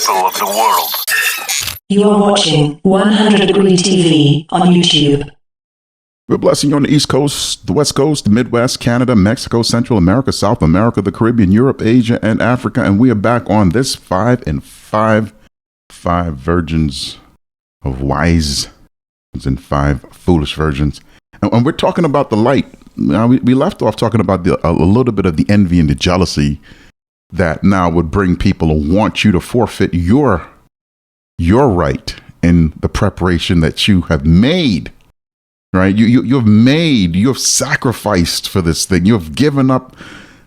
people of the world. You are watching 100 Degree TV on YouTube. We're blessing you on the East Coast, the West Coast, the Midwest, Canada, Mexico, Central America, South America, the Caribbean, Europe, Asia, and Africa. And we are back on this 5 and 5 virgins of wise and 5 foolish virgins. And we're talking about the light. Now, we left off talking about a little bit of the envy and the jealousy that now would bring people to want you to forfeit your right in the preparation that you have made. Right? You've sacrificed for this thing. You've given up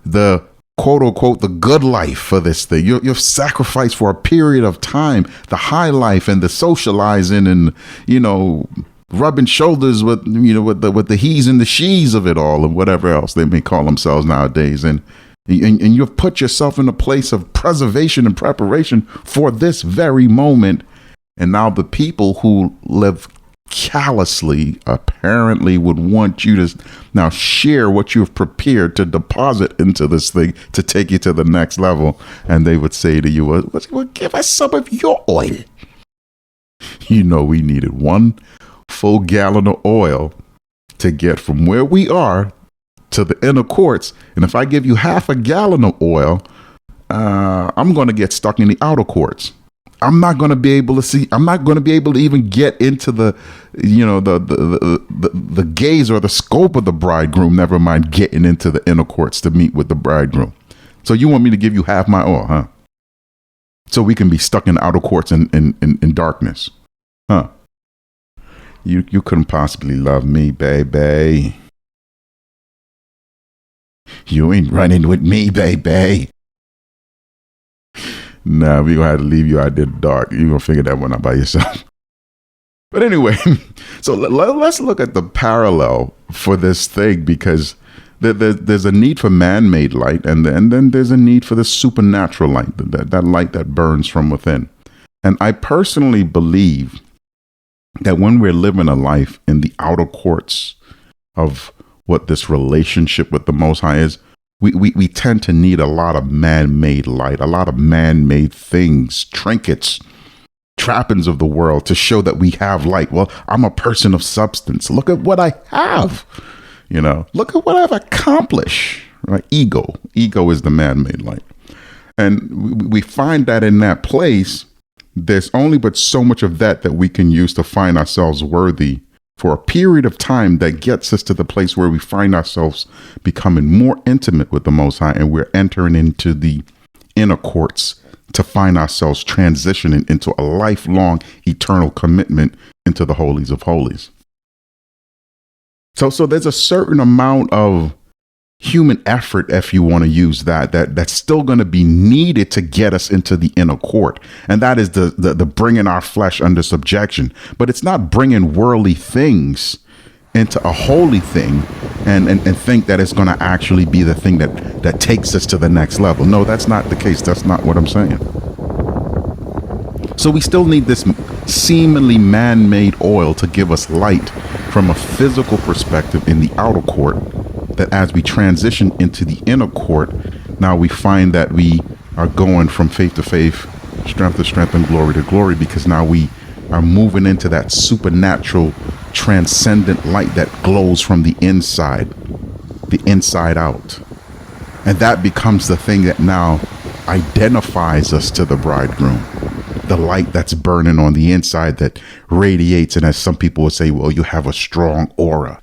the quote unquote, the good life for this thing. You've sacrificed for a period of time, the high life and the socializing and, rubbing shoulders with the he's and the she's of it all and whatever else they may call themselves nowadays. And you've put yourself in a place of preservation and preparation for this very moment. And now the people who live callously apparently would want you to now share what you've prepared to deposit into this thing to take you to the next level. And they would say to you, well, give us some of your oil. We needed 1 full gallon of oil to get from where we are to the inner courts. And if I give you half a gallon of oil, I'm going to get stuck in the outer courts. I'm not going to be able to see. I'm not going to be able to even get into the gaze or the scope of the bridegroom. Never mind getting into the inner courts to meet with the bridegroom. So you want me to give you half my oil, huh? So we can be stuck in the outer courts in darkness, huh? You couldn't possibly love me, baby. You ain't running with me, baby. Nah, we're going to have to leave you out there in the dark. You're going to figure that one out by yourself. But anyway, so let's look at the parallel for this thing, because there's a need for man-made light, and then there's a need for the supernatural light, that light that burns from within. And I personally believe that when we're living a life in the outer courts of what this relationship with the Most High is, we tend to need a lot of man-made light, a lot of man-made things, trinkets, trappings of the world to show that we have light. Well, I'm a person of substance. Look at what I have. Look at what I've accomplished. Right? Ego is the man-made light. And we find that in that place, there's only but so much of that we can use to find ourselves worthy for a period of time that gets us to the place where we find ourselves becoming more intimate with the Most High, and we're entering into the inner courts to find ourselves transitioning into a lifelong eternal commitment into the holies of holies. So there's a certain amount of human effort, if you want to use that's still going to be needed to get us into the inner court. And that is the bringing our flesh under subjection. But it's not bringing worldly things into a holy thing and think that it's going to actually be the thing that takes us to the next level. No, that's not the case. That's not what I'm saying. So we still need this seemingly man-made oil to give us light from a physical perspective in the outer court, that as we transition into the inner court, now we find that we are going from faith to faith, strength to strength, and glory to glory, because now we are moving into that supernatural, transcendent light that glows from the inside out. And that becomes the thing that now identifies us to the bridegroom. The light that's burning on the inside that radiates, and as some people would say, well, you have a strong aura.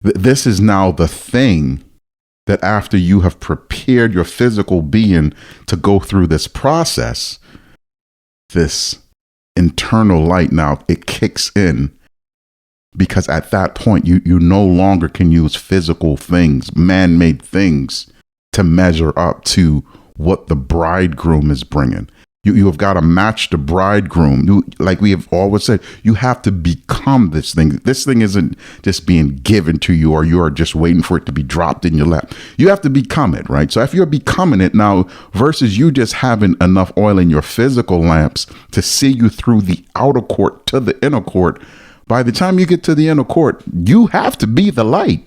This is now the thing that after you have prepared your physical being to go through this process, this internal light now, it kicks in, because at that point you no longer can use physical things, man-made things, to measure up to what the bridegroom is bringing. You have got to match the bridegroom. Like we have always said, you have to become this thing. This thing isn't just being given to you, or you are just waiting for it to be dropped in your lap. You have to become it, right? So if you're becoming it now, versus you just having enough oil in your physical lamps to see you through the outer court to the inner court, by the time you get to the inner court, you have to be the light.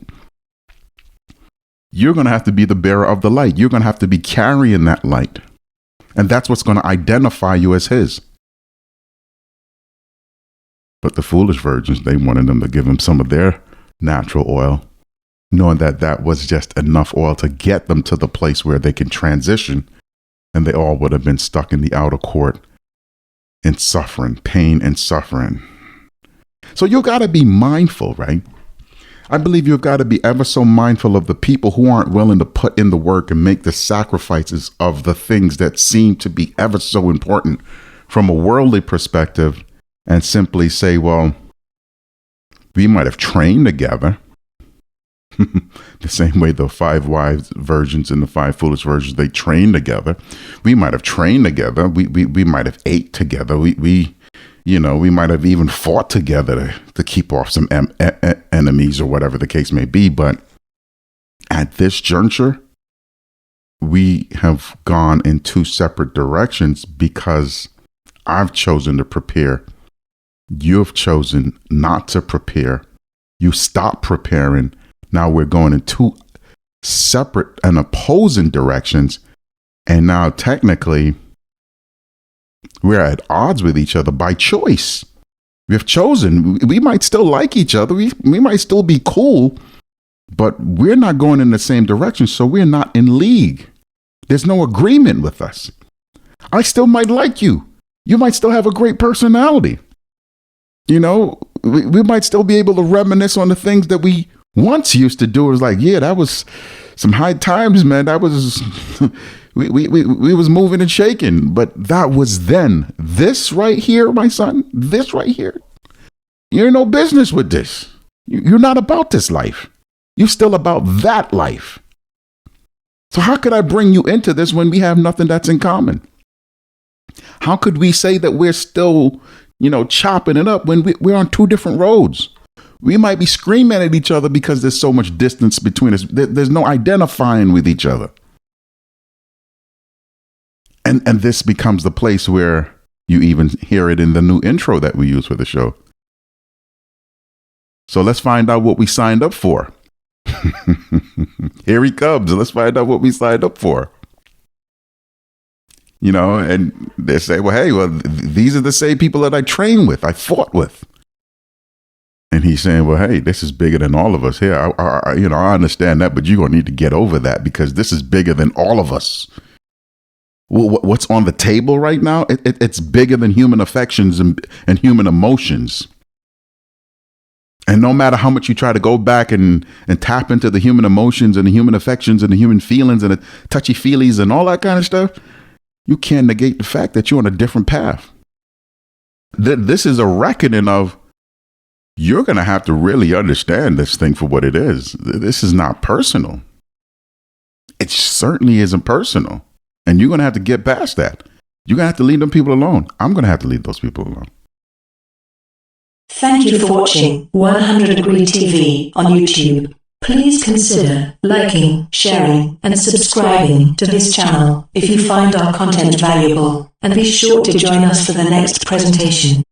You're going to have to be the bearer of the light. You're going to have to be carrying that light. And that's what's going to identify you as his. But the foolish virgins, they wanted them to give him some of their natural oil, knowing that that was just enough oil to get them to the place where they can transition. And they all would have been stuck in the outer court in suffering, pain and suffering. So you got to be mindful, right? I believe you've got to be ever so mindful of the people who aren't willing to put in the work and make the sacrifices of the things that seem to be ever so important from a worldly perspective, and simply say, well, we might have trained together. The same way the 5 wise virgins and the 5 foolish virgins, they trained together. We might have trained together. We might have ate together. We might have even fought together to keep off some enemies or whatever the case may be. But at this juncture, we have gone in 2 separate directions because I've chosen to prepare. You've chosen not to prepare. You stopped preparing. Now we're going in 2 separate and opposing directions. And now technically, we're at odds with each other by choice. We've chosen. We might still like each other. We might still be cool, but we're not going in the same direction. So we're not in league. There's no agreement with us. I still might like you. You might still have a great personality. We might still be able to reminisce on the things that we once used to do. It was like, yeah, that was some high times, man. That was, we was moving and shaking, but that was then. This right here, my son, this right here, you're no business with this. You're not about this life. You're still about that life. So how could I bring you into this when we have nothing that's in common? How could we say that we're still, chopping it up when we're on 2 different roads? We might be screaming at each other because there's so much distance between us. There's no identifying with each other. And this becomes the place where you even hear it in the new intro that we use for the show. So let's find out what we signed up for. Here he comes. Let's find out what we signed up for. And they say, well, hey, these are the same people that I train with, I fought with. And he's saying, well, hey, this is bigger than all of us here. I understand that, but you're going to need to get over that because this is bigger than all of us. What's on the table right now? It's bigger than human affections and human emotions. And no matter how much you try to go back and tap into the human emotions and the human affections and the human feelings and the touchy-feelies and all that kind of stuff, you can't negate the fact that you're on a different path. This is a reckoning of, you're going to have to really understand this thing for what it is. This is not personal. It certainly isn't personal. And you're going to have to get past that. You're going to have to leave them people alone. I'm going to have to leave those people alone. Thank you for watching 100 Degree TV on YouTube. Please consider liking, sharing, and subscribing to this channel if you find our content valuable, and be sure to join us for the next presentation.